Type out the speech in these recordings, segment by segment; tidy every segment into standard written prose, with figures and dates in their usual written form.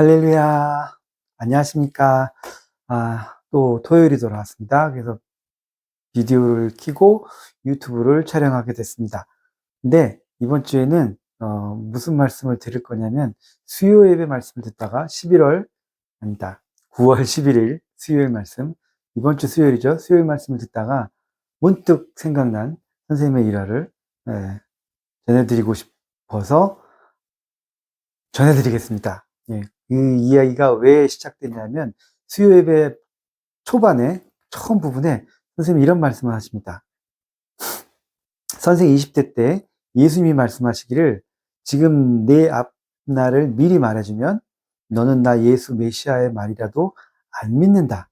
할렐루야. 안녕하십니까. 또 토요일이 돌아왔습니다. 그래서 비디오를 켜고 유튜브를 촬영하게 됐습니다. 근데 이번 주에는 무슨 말씀을 드릴 거냐면 수요 예배 말씀을 듣다가 11월 아니다. 9월 11일 수요일 말씀, 이번 주 수요일이죠. 수요일 말씀을 듣다가 문득 생각난 선생님의 일화를 전해드리고 싶어서 전해드리겠습니다. 예, 그 이야기가 왜 시작됐냐면 수요 예배 초반에 처음 부분에 선생님이 이런 말씀을 하십니다. 선생님 20대 때 예수님이 말씀하시기를 지금 내 앞날을 미리 말해주면 너는 나 예수 메시아의 말이라도 안 믿는다.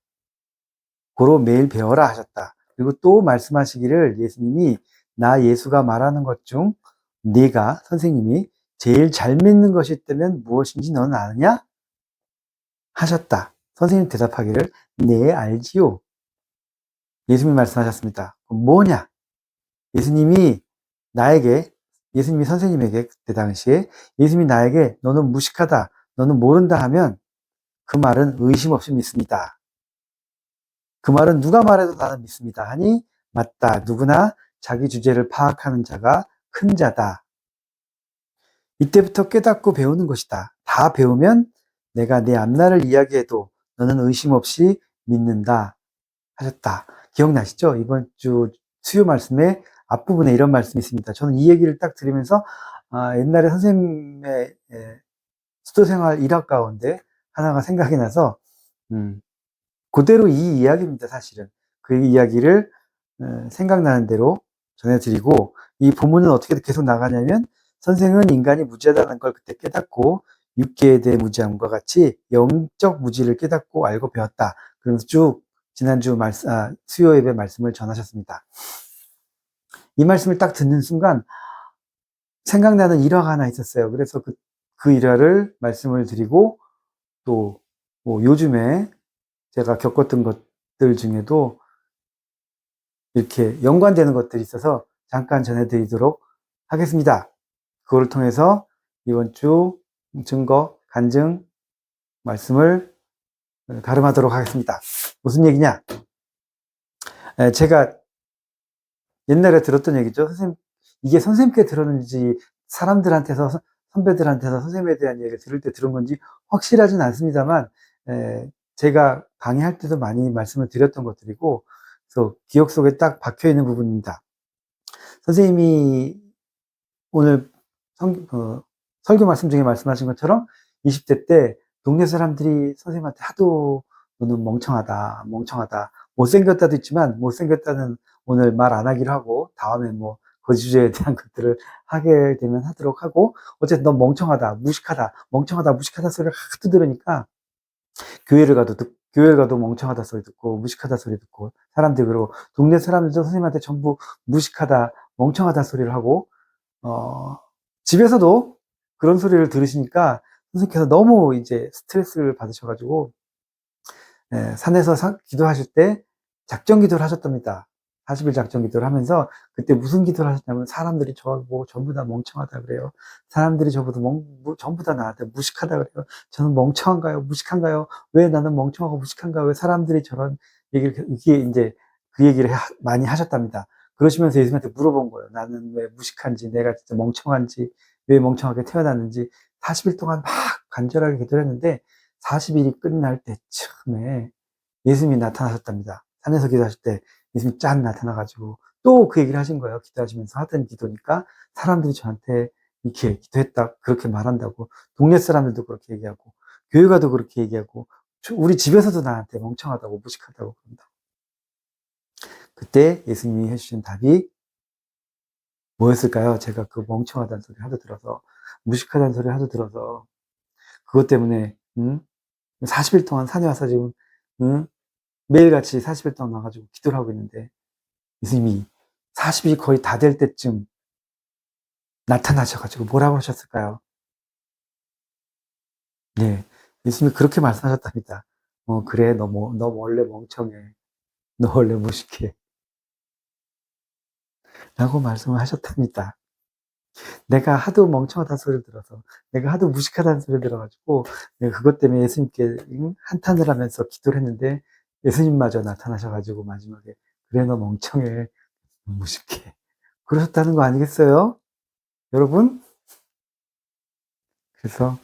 고로 매일 배워라 하셨다. 그리고 또 말씀하시기를 예수님이 나 예수가 말하는 것 중 네가 선생님이 제일 잘 믿는 것이 있다면 무엇인지 너는 아느냐? 하셨다. 선생님 대답하기를 네 알지요. 예수님이 말씀하셨습니다. 뭐냐? 예수님이 나에게, 예수님이 선생님에게 그때 당시에 예수님이 나에게 너는 무식하다, 너는 모른다 하면 그 말은 의심 없이 믿습니다. 그 말은 누가 말해도 나는 믿습니다 하니 맞다. 누구나 자기 주제를 파악하는 자가 큰 자다. 이때부터 깨닫고 배우는 것이다. 다 배우면 내가 내 앞날을 이야기해도 너는 의심 없이 믿는다 하셨다. 기억나시죠? 이번 주 수요 말씀에 앞부분에 이런 말씀이 있습니다. 저는 이 얘기를 딱 들으면서 옛날에 선생님의 수도생활 일학 가운데 하나가 생각이 나서 그대로 이 이야기입니다. 사실은 그 이야기를 생각나는 대로 전해드리고, 이 본문은 어떻게 계속 나가냐면 선생은 인간이 무지하다는 걸 그때 깨닫고 육계에 대해 무지함과 같이 영적 무지를 깨닫고 알고 배웠다. 그러면서 쭉 지난주 수요 예배 말씀을 전하셨습니다. 이 말씀을 딱 듣는 순간 생각나는 일화가 하나 있었어요. 그래서 그 일화를 말씀을 드리고, 또 뭐 요즘에 제가 겪었던 것들 중에도 이렇게 연관되는 것들이 있어서 잠깐 전해드리도록 하겠습니다. 그걸 통해서 이번 주 증거, 간증 말씀을 가름하도록 하겠습니다. 무슨 얘기냐? 제가 옛날에 들었던 얘기죠. 이게 선생님께 들었는지 사람들한테서, 선배들한테서 선생님에 대한 얘기를 들을 때 들은 건지 확실하진 않습니다만, 제가 강의할 때도 많이 말씀을 드렸던 것들이고, 그래서 기억 속에 딱 박혀 있는 부분입니다. 선생님이 오늘 설교 말씀 중에 말씀하신 것처럼 20대 때 동네 사람들이 선생님한테 하도 너는 멍청하다, 멍청하다, 못생겼다도 있지만 못생겼다는 오늘 말 안 하기로 하고 다음에 뭐 그 주제에 대한 것들을 하게 되면 하도록 하고, 어쨌든 너 멍청하다, 무식하다, 멍청하다, 무식하다 소리를 하도 들으니까 교회를 가도 멍청하다 소리 듣고 무식하다 소리 듣고, 사람들이, 그러고 동네 사람들도 선생님한테 전부 무식하다, 멍청하다 소리를 하고, 집에서도 그런 소리를 들으시니까 선생님께서 너무 이제 스트레스를 받으셔가지고, 산에서 기도하실 때 작정 기도를 하셨답니다. 40일 작정 기도를 하면서 그때 무슨 기도를 하셨냐면, 사람들이 저보고 전부 다 멍청하다 그래요. 사람들이 저보다 전부 다 나한테 무식하다 그래요. 저는 멍청한가요? 무식한가요? 왜 나는 멍청하고 무식한가요? 왜 사람들이 저런 얘기를, 이게 이제 그 얘기를 많이 하셨답니다. 그러시면서 예수님한테 물어본 거예요. 나는 왜 무식한지, 내가 진짜 멍청한지, 왜 멍청하게 태어났는지. 40일 동안 막 간절하게 기도를 했는데 40일이 끝날 때쯤에 예수님이 나타나셨답니다. 산에서 기도하실 때 예수님이 짠 나타나가지고 또 그 얘기를 하신 거예요. 기도하시면서 하던 기도니까 사람들이 저한테 이렇게 기도했다, 그렇게 말한다고. 동네 사람들도 그렇게 얘기하고, 교회 가도 그렇게 얘기하고, 우리 집에서도 나한테 멍청하다고, 무식하다고 그런다. 그때 예수님이 해주신 답이 뭐였을까요? 제가 그 멍청하다는 소리 하도 들어서, 무식하다는 소리 하도 들어서, 그것 때문에 40일 동안 산에 와서 지금 매일같이 40일 동안 와가지고 기도를 하고 있는데, 예수님이 40일이 거의 다 될 때쯤 나타나셔가지고 뭐라고 하셨을까요? 네, 예수님이 그렇게 말씀하셨답니다. 그래, 너 원래 멍청해. 너 원래 무식해. 라고 말씀을 하셨답니다. 내가 하도 멍청하다는 소리를 들어서, 내가 하도 무식하다는 소리를 들어가지고, 내가 그것 때문에 예수님께 한탄을 하면서 기도를 했는데, 예수님마저 나타나셔가지고, 마지막에, 그래, 너 멍청해. 무식해. 그러셨다는 거 아니겠어요? 여러분? 그래서,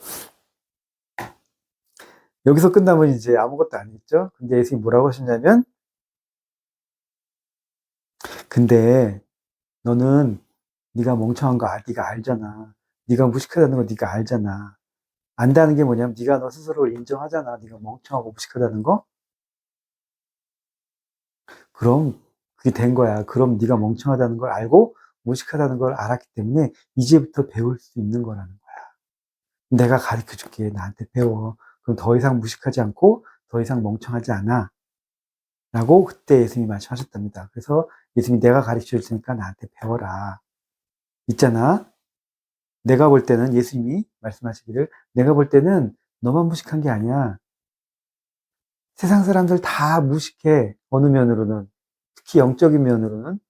여기서 끝나면 이제 아무것도 아니겠죠? 근데 예수님이 뭐라고 하셨냐면, 근데, 너는 네가 멍청한 거 네가 알잖아. 네가 무식하다는 거 네가 알잖아. 안다는 게 뭐냐면 네가 너 스스로를 인정하잖아. 네가 멍청하고 무식하다는 거. 그럼 그게 된 거야. 그럼 네가 멍청하다는 걸 알고 무식하다는 걸 알았기 때문에 이제부터 배울 수 있는 거라는 거야. 내가 가르쳐 줄게. 나한테 배워. 그럼 더 이상 무식하지 않고 더 이상 멍청하지 않아. 라고 그때 예수님이 말씀하셨답니다. 그래서 예수님이 내가 가르쳐 줄 테니까 나한테 배워라. 있잖아. 내가 볼 때는 예수님이 말씀하시기를 내가 볼 때는 너만 무식한 게 아니야. 세상 사람들 다 무식해. 어느 면으로는. 특히 영적인 면으로는.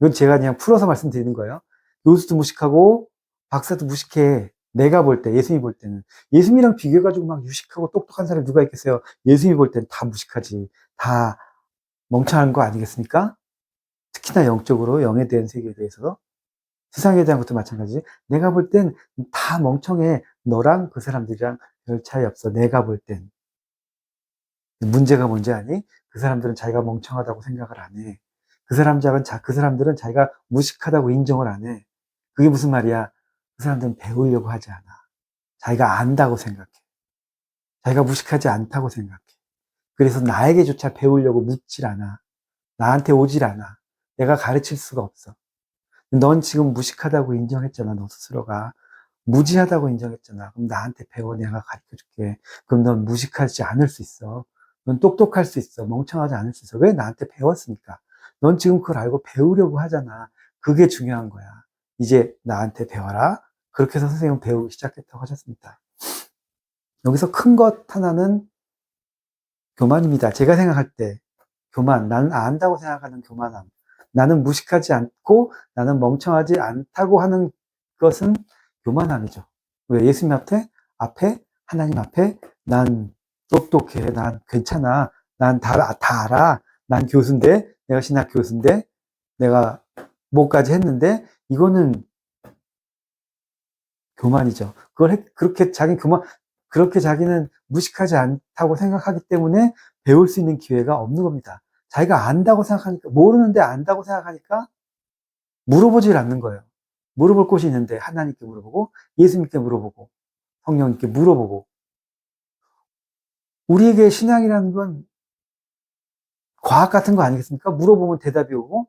이건 제가 그냥 풀어서 말씀드리는 거예요. 교수도 무식하고 박사도 무식해. 내가 볼 때, 예수님이 볼 때는. 예수님이랑 비교해가지고 막 유식하고 똑똑한 사람이 누가 있겠어요? 예수님이 볼 때는 다 무식하지. 다 멍청한 거 아니겠습니까? 특히나 영적으로, 영에 대한 세계에 대해서. 세상에 대한 것도 마찬가지. 내가 볼 땐 다 멍청해. 너랑 그 사람들이랑 별 차이 없어. 내가 볼 땐. 문제가 뭔지 아니? 그 사람들은 자기가 멍청하다고 생각을 안 해. 그 사람들은 자기가 무식하다고 인정을 안 해. 그게 무슨 말이야? 그 사람들은 배우려고 하지 않아. 자기가 안다고 생각해. 자기가 무식하지 않다고 생각해. 그래서 나에게조차 배우려고 묻질 않아. 나한테 오질 않아. 내가 가르칠 수가 없어. 넌 지금 무식하다고 인정했잖아, 너 스스로가. 무지하다고 인정했잖아. 그럼 나한테 배워. 내가 가르쳐 줄게. 그럼 넌 무식하지 않을 수 있어. 넌 똑똑할 수 있어. 멍청하지 않을 수 있어. 왜 나한테 배웠으니까? 넌 지금 그걸 알고 배우려고 하잖아. 그게 중요한 거야. 이제 나한테 배워라. 그렇게 해서 선생님은 배우기 시작했다고 하셨습니다. 여기서 큰 것 하나는 교만입니다. 제가 생각할 때 교만, 나는 안다고 생각하는 교만함. 나는 무식하지 않고 나는 멍청하지 않다고 하는 것은 교만함이죠. 왜? 예수님 앞에, 하나님 앞에 난 똑똑해, 난 괜찮아, 난 다 알아, 난 교수인데, 내가 신학 교수인데, 내가 뭐까지 했는데, 이거는 교만이죠. 그렇게 자기는 무식하지 않다고 생각하기 때문에 배울 수 있는 기회가 없는 겁니다. 자기가 안다고 생각하니까, 모르는데 안다고 생각하니까 물어보질 않는 거예요. 물어볼 곳이 있는데 하나님께 물어보고, 예수님께 물어보고, 성령님께 물어보고. 우리에게 신앙이라는 건 과학 같은 거 아니겠습니까? 물어보면 대답이 오고,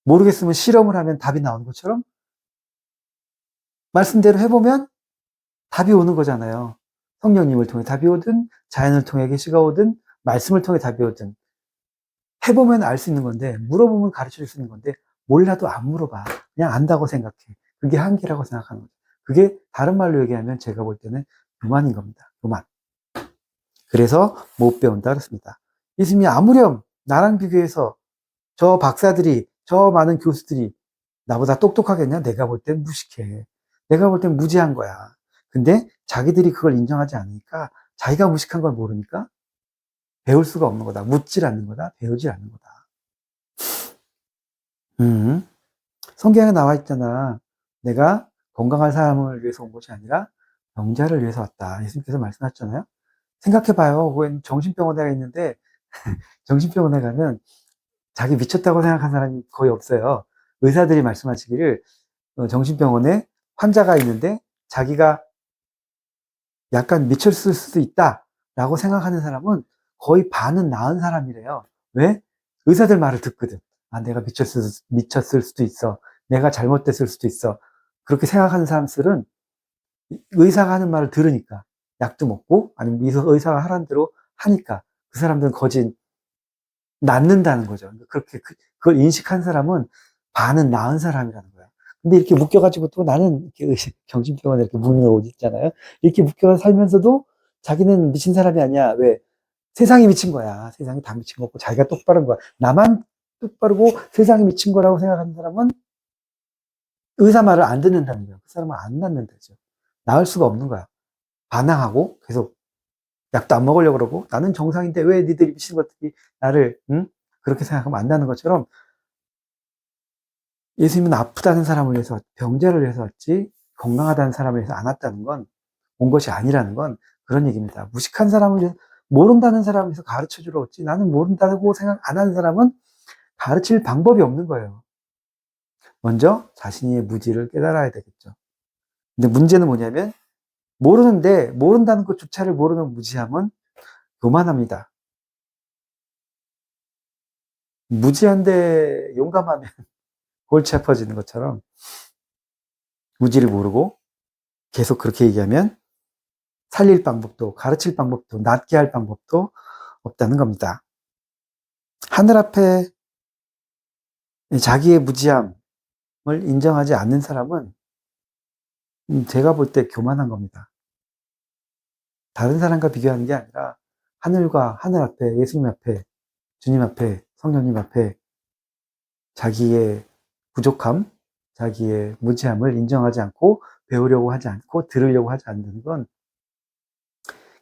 모르겠으면 실험을 하면 답이 나오는 것처럼, 말씀대로 해보면 답이 오는 거잖아요. 성령님을 통해 답이 오든, 자연을 통해 계시가 오든, 말씀을 통해 답이 오든, 해보면 알 수 있는 건데, 물어보면 가르쳐 줄 수 있는 건데, 몰라도 안 물어봐. 그냥 안다고 생각해. 그게 한계라고 생각하는 거죠. 그게 다른 말로 얘기하면 제가 볼 때는 교만인 겁니다. 교만. 그래서 못 배운다 그랬습니다. 예수님이 아무렴 나랑 비교해서 저 박사들이, 저 많은 교수들이 나보다 똑똑하겠냐? 내가 볼 땐 무식해. 내가 볼 땐 무지한 거야. 근데 자기들이 그걸 인정하지 않으니까, 자기가 무식한 걸 모르니까 배울 수가 없는 거다. 묻질 않는 거다. 배우질 않는 거다. 성경에 나와 있잖아. 내가 건강한 사람을 위해서 온 것이 아니라 병자를 위해서 왔다. 예수님께서 말씀하셨잖아요. 생각해봐요. 웬 정신병원에 있는데 정신병원에 가면 자기 미쳤다고 생각하는 사람이 거의 없어요. 의사들이 말씀하시기를 정신병원에 환자가 있는데 자기가 약간 미쳤을 수도 있다라고 생각하는 사람은 거의 반은 나은 사람이래요. 왜? 의사들 말을 듣거든. 아, 내가 미쳤을 수도 있어. 내가 잘못됐을 수도 있어. 그렇게 생각하는 사람들은 의사가 하는 말을 들으니까 약도 먹고 아니면 의사가 하라는 대로 하니까 그 사람들은 거진 낫는다는 거죠. 그렇게 그걸 인식한 사람은 반은 나은 사람이라는 거야. 근데 이렇게 묶여가지고 또 나는 이렇게 정신병원에 이렇게 묶는 옷 있잖아요. 이렇게 묶여 살면서도 자기는 미친 사람이 아니야. 왜? 세상이 미친 거야. 세상이 다 미친 거고 자기가 똑바른 거야. 나만 똑바르고 세상이 미친 거라고 생각하는 사람은 의사 말을 안 듣는다는 거예요. 그 사람은 안 낫는다죠. 나을 수가 없는 거야. 반항하고 계속 약도 안 먹으려고 그러고 나는 정상인데 왜 니들이 미친 것들이 나를 그렇게 생각하면 안 나는 것처럼 예수님은 아프다는 사람을 위해서 병자를 위해서 왔지 건강하다는 사람을 위해서 안 왔다는 건 온 것이 아니라는 건 그런 얘기입니다. 무식한 사람을 위해서 모른다는 사람을 위해서 가르쳐주러 왔지 나는 모른다고 생각 안 하는 사람은 가르칠 방법이 없는 거예요. 먼저 자신의 무지를 깨달아야 되겠죠. 근데 문제는 뭐냐면 모르는데 모른다는 것조차를 모르는 무지함은 교만합니다. 무지한데 용감하면 골치 아파지는 것처럼 무지를 모르고 계속 그렇게 얘기하면 살릴 방법도 가르칠 방법도 낫게 할 방법도 없다는 겁니다. 하늘 앞에 자기의 무지함을 인정하지 않는 사람은 제가 볼 때 교만한 겁니다. 다른 사람과 비교하는 게 아니라 하늘과 하늘 앞에 예수님 앞에 주님 앞에 성령님 앞에 자기의 부족함, 자기의 무지함을 인정하지 않고 배우려고 하지 않고 들으려고 하지 않는 건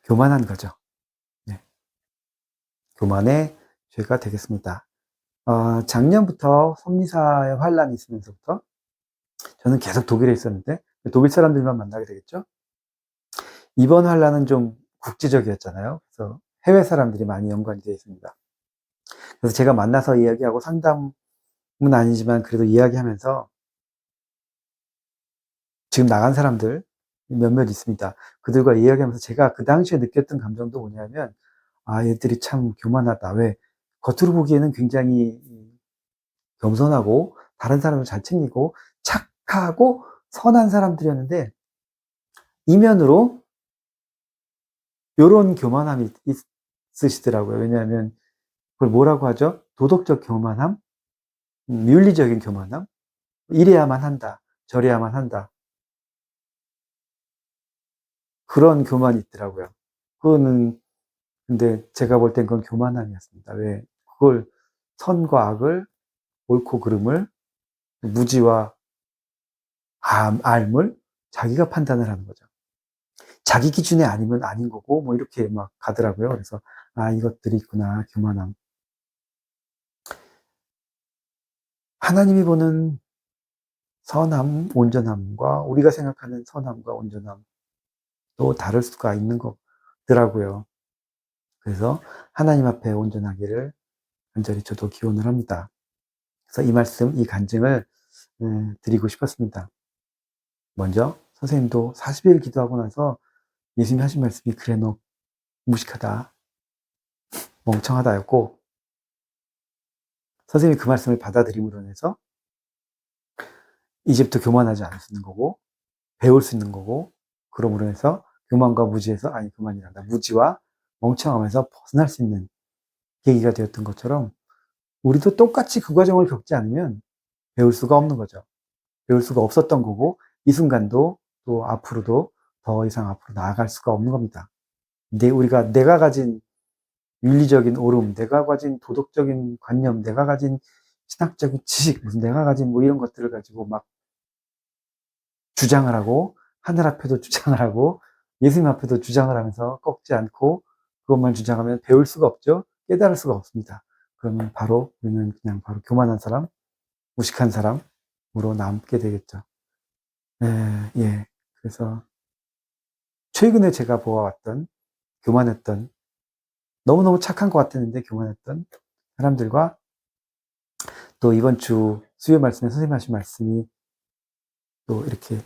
교만한 거죠. 네. 교만의 죄가 되겠습니다. 작년부터 섭리사의 환란이 있으면서부터 저는 계속 독일에 있었는데 독일 사람들만 만나게 되겠죠. 이번 환란은 좀 국제적이었잖아요. 그래서 해외 사람들이 많이 연관이 되어 있습니다. 그래서 제가 만나서 이야기하고 상담은 아니지만 그래도 이야기하면서 지금 나간 사람들 몇몇 있습니다. 그들과 이야기하면서 제가 그 당시에 느꼈던 감정도 뭐냐면 얘들이 참 교만하다. 왜? 겉으로 보기에는 굉장히 겸손하고 다른 사람을 잘 챙기고 착하고 선한 사람들이었는데 이면으로 이런 교만함이 있으시더라고요. 왜냐하면 그걸 뭐라고 하죠? 도덕적 교만함, 윤리적인 교만함, 이래야만 한다, 저래야만 한다. 그런 교만이 있더라고요. 그거는 근데 제가 볼 땐 그건 교만함이었습니다. 왜? 그걸 선과 악을 옳고 그름을 무지와 알물 자기가 판단을 하는 거죠. 자기 기준에 아니면 아닌 거고 뭐 이렇게 막 가더라고요. 그래서 이것들이 있구나. 교만함. 하나님이 보는 선함, 온전함과 우리가 생각하는 선함과 온전함 또 다를 수가 있는 거더라고요. 그래서 하나님 앞에 온전하기를 간절히 저도 기원을 합니다. 그래서 이 말씀, 이 간증을 드리고 싶었습니다. 먼저 선생님도 40일 기도하고 나서 예수님이 하신 말씀이 그래 너 무식하다, 멍청하다였고 선생님이 그 말씀을 받아들임으로 인해서 이제부터 교만하지 않을 수 있는 거고 배울 수 있는 거고 그러므로 해서 교만과 무지에서 교만이란다. 무지와 멍청함에서 벗어날 수 있는 계기가 되었던 것처럼 우리도 똑같이 그 과정을 겪지 않으면 배울 수가 없는 거죠. 배울 수가 없었던 거고 이 순간도 또 앞으로도 더 이상 앞으로 나아갈 수가 없는 겁니다. 근데 우리가 내가 가진 윤리적인 옳음, 내가 가진 도덕적인 관념, 내가 가진 신학적인 지식, 무슨 내가 가진 뭐 이런 것들을 가지고 막 주장을 하고 하늘 앞에도 주장을 하고 예수님 앞에도 주장을 하면서 꺾지 않고 그것만 주장하면 배울 수가 없죠. 깨달을 수가 없습니다. 그러면 바로 우리는 그냥 바로 교만한 사람, 무식한 사람으로 남게 되겠죠. 예. 그래서 최근에 제가 보아왔던 교만했던 너무너무 착한 것 같았는데 교만했던 사람들과 또 이번 주 수요 말씀에 선생님 하신 말씀이 또 이렇게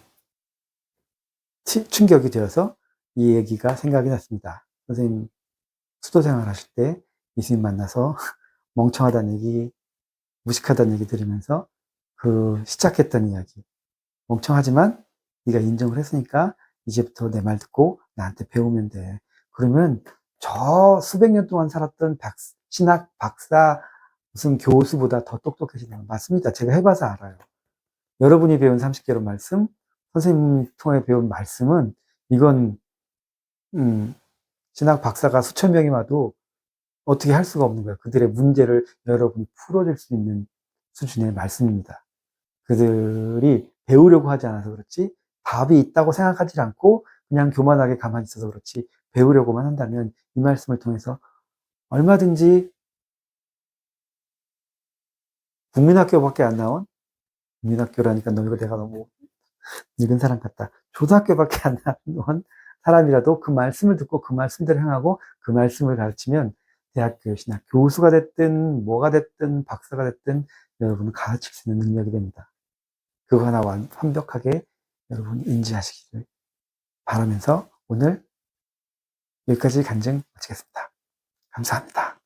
충격이 되어서 이 얘기가 생각이 났습니다. 선생님 수도 생활 하실 때 예수님 만나서 멍청하다는 얘기, 무식하다는 얘기 들으면서 그 시작했던 이야기. 멍청하지만 네가 인정을 했으니까 이제부터 내 말 듣고 나한테 배우면 돼. 그러면 저 수백 년 동안 살았던 신학 박사 무슨 교수보다 더 똑똑해지는 건 맞습니다. 제가 해봐서 알아요. 여러분이 배운 30개로 말씀, 선생님 통해 배운 말씀은 이건 신학 박사가 수천 명이 와도 어떻게 할 수가 없는 거예요. 그들의 문제를 여러분이 풀어줄 수 있는 수준의 말씀입니다. 그들이 배우려고 하지 않아서 그렇지 답이 있다고 생각하지 않고 그냥 교만하게 가만히 있어서 그렇지 배우려고만 한다면 이 말씀을 통해서 얼마든지 국민학교밖에 안 나온 국민학교라니까 너 이거 내가 너무 늙은 사람 같다. 초등학교밖에 안 나온 사람이라도 그 말씀을 듣고 그 말씀대로 행하고 그 말씀을 가르치면 대학교 역시나 교수가 됐든 뭐가 됐든 박사가 됐든 여러분은 가르칠 수 있는 능력이 됩니다. 그거 하나 완벽하게 여러분 인지하시기를 바라면서 오늘 여기까지 간증 마치겠습니다. 감사합니다.